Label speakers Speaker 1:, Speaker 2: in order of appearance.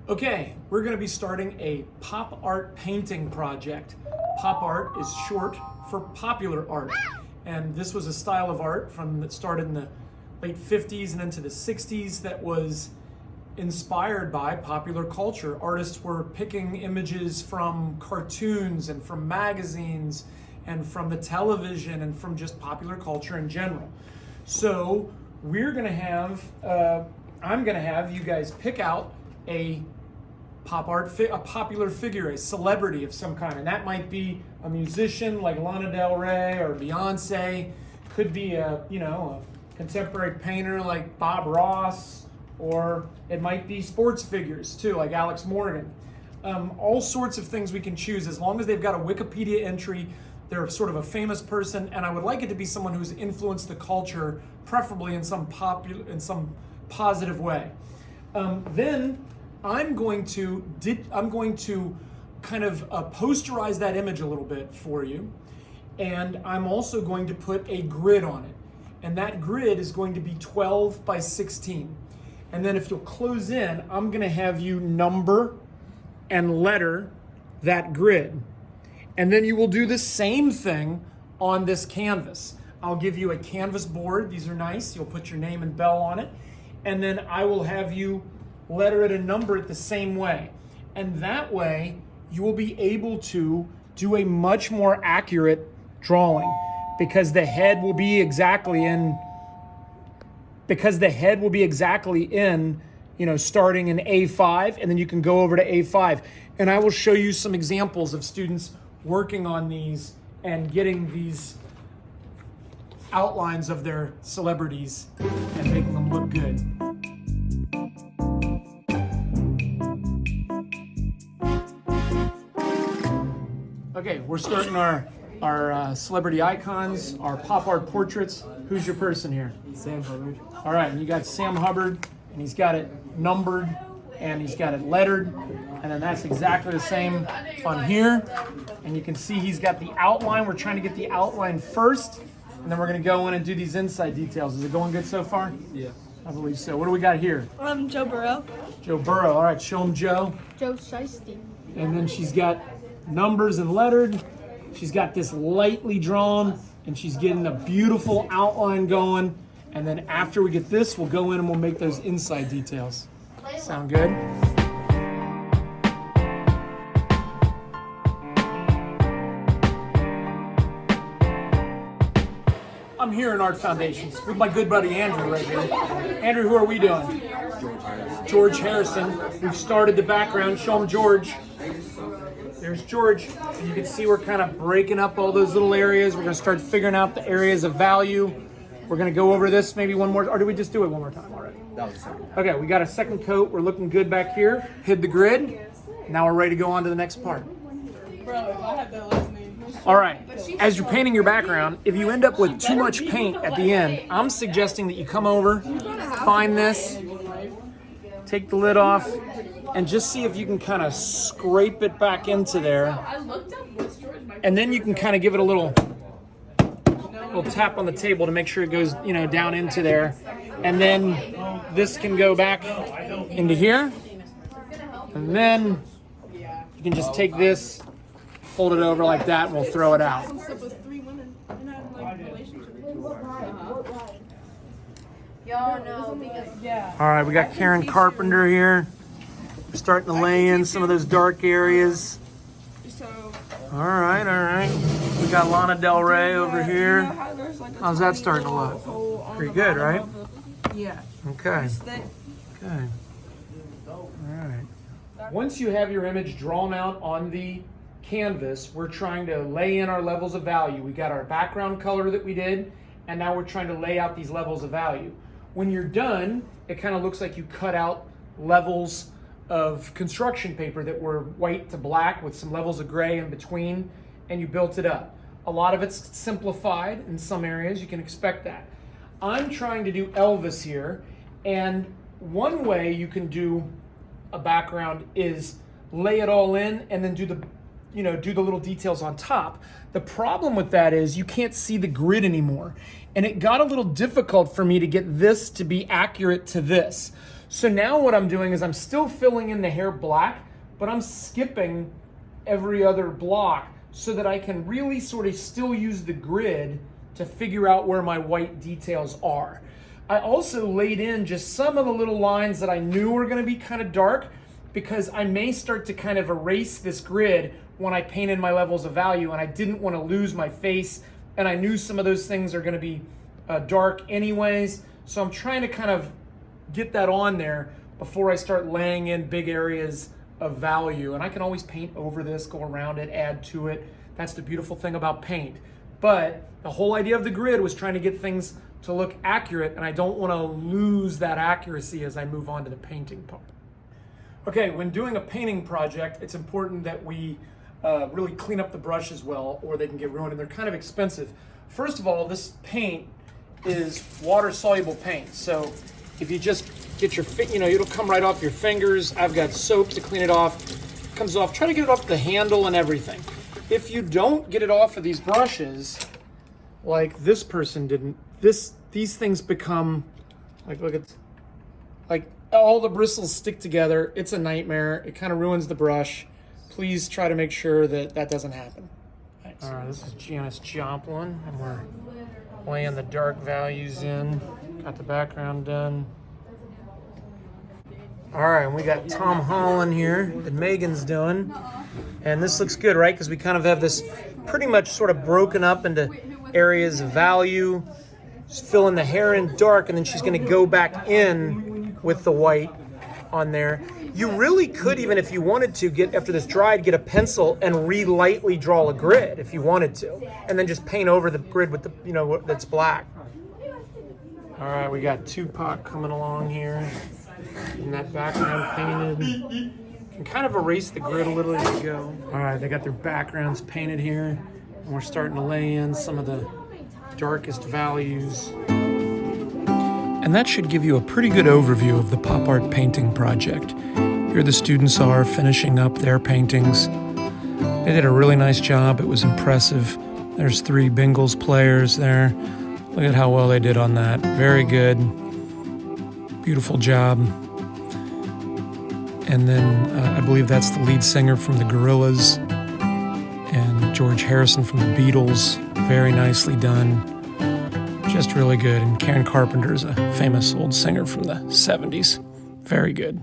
Speaker 1: Okay, we're going to be starting a pop art painting project. Pop art is short for popular art. And this was a style of art that started in the late 50s and into the 60s that was inspired by popular culture. Artists were picking images from cartoons and from magazines and from the television and from just popular culture in general. So we're going to have, I'm going to have you guys pick out a a popular figure, a celebrity of some kind, and that might be a musician like Lana Del Rey or Beyonce. Could be a contemporary painter like Bob Ross, or it might be sports figures too, like Alex Morgan. All sorts of things we can choose as long as they've got a Wikipedia entry. They're sort of a famous person, and I would like it to be someone who's influenced the culture, preferably in some positive way. Then I'm going to kind of posterize that image a little bit for you, and I'm also going to put a grid on it, and that grid is going to be 12 by 16. And then if you'll close in, I'm going to have you number and letter that grid, and then you will do the same thing on this canvas. I'll give you a canvas board. These are nice. You'll put your name and bell on it, and then I will have you letter it and number it the same way. And that way, you will be able to do a much more accurate drawing because the head will be exactly in, starting in A5, and then you can go over to A5. And I will show you some examples of students working on these and getting these outlines of their celebrities and making them look good. Okay, we're starting our celebrity icons, our pop art portraits. Who's your person here?
Speaker 2: Sam Hubbard.
Speaker 1: All right, and you got Sam Hubbard, and he's got it numbered, and he's got it lettered, and then that's exactly the same on here. And you can see he's got the outline. We're trying to get the outline first, and then we're gonna go in and do these inside details. Is it going good so far?
Speaker 2: Yeah.
Speaker 1: I believe so. What do we got here?
Speaker 3: Joe Burrow.
Speaker 1: Joe Burrow. All right, show him Joe.
Speaker 3: Joe Shiesty.
Speaker 1: And then she's got numbers and lettered. She's got this lightly drawn, and she's getting a beautiful outline going. And then after we get this, we'll go in and we'll make those inside details. Sound good? I'm here in Art Foundations with my good buddy Andrew right here. Andrew, who are we doing? George Harrison. We've started the background. Show him George. There's George. And you can see we're kind of breaking up all those little areas. We're going to start figuring out the areas of value. We're going to go over this maybe one more, or did we just do it one more time already?
Speaker 2: That was the second.
Speaker 1: Okay, we got a second coat. We're looking good back here. Hid the grid. Now we're ready to go on to the next part.
Speaker 3: Bro, if I had that last name.
Speaker 1: All right, as you're painting your background, if you end up with too much paint at the end, I'm suggesting that you come over, find this, take the lid off, and just see if you can kind of scrape it back into there. And then you can kind of give it a little tap on the table to make sure it goes, down into there. And then this can go back into here. And then you can just take this, fold it over like that, and we'll throw it out. All right, we got Karen Carpenter here. We're starting to lay in some of those dark areas. All right. We got Lana Del Rey over here. How's that starting to look? Pretty good, right?
Speaker 3: Yeah.
Speaker 1: Okay. Good. All right. Once you have your image drawn out on the canvas, we're trying to lay in our levels of value. We got our background color that we did, and now we're trying to lay out these levels of value. When you're done, it kind of looks like you cut out levels of construction paper that were white to black with some levels of gray in between, and you built it up. A lot of it's simplified in some areas. You can expect that. I'm trying to do Elvis here, and one way you can do a background is lay it all in and then do the little details on top. The problem with that is you can't see the grid anymore. And it got a little difficult for me to get this to be accurate to this. So now what I'm doing is I'm still filling in the hair black, but I'm skipping every other block so that I can really sort of still use the grid to figure out where my white details are. I also laid in just some of the little lines that I knew were going to be kind of dark, because I may start to kind of erase this grid when I paint in my levels of value, and I didn't want to lose my face, and I knew some of those things are going to be dark anyways, so I'm trying to kind of get that on there before I start laying in big areas of value. And I can always paint over this, go around it, add to it. That's the beautiful thing about paint. But the whole idea of the grid was trying to get things to look accurate, and I don't want to lose that accuracy as I move on to the painting part. Okay, when doing a painting project, it's important that we really clean up the brushes well, or they can get ruined, and they're kind of expensive. First of all, this paint is water-soluble paint, so if you just get your, it'll come right off your fingers. I've got soap to clean it off. It comes off. Try to get it off the handle and everything. If you don't get it off of these brushes, like this person didn't, these things become, like, look at, like all the bristles stick together. It's a nightmare. It kind of ruins the brush. Please try to make sure that that doesn't happen. All right, this is Janis Joplin, and we're laying the dark values in. Got the background done. All right, and we got Tom Holland here that Megan's doing. And this looks good, right? Because we kind of have this pretty much sort of broken up into areas of value. Just filling the hair in dark, and then she's going to go back in with the white on there. You really could, even if you wanted to, get, after this dried, get a pencil and lightly draw a grid if you wanted to, and then just paint over the grid with the, that's black. All right, we got Tupac coming along here, and that background painted. Can kind of erase the grid a little as you go. All right, they got their backgrounds painted here, and we're starting to lay in some of the darkest values. And that should give you a pretty good overview of the pop art painting project. Here the students are finishing up their paintings. They did a really nice job. It was impressive. There's 3 Bengals players there. Look at how well they did on that. Very good. Beautiful job. And then I believe that's the lead singer from the Gorillaz, and George Harrison from the Beatles. Very nicely done. Just really good. And Karen Carpenter is a famous old singer from the 70s. Very good.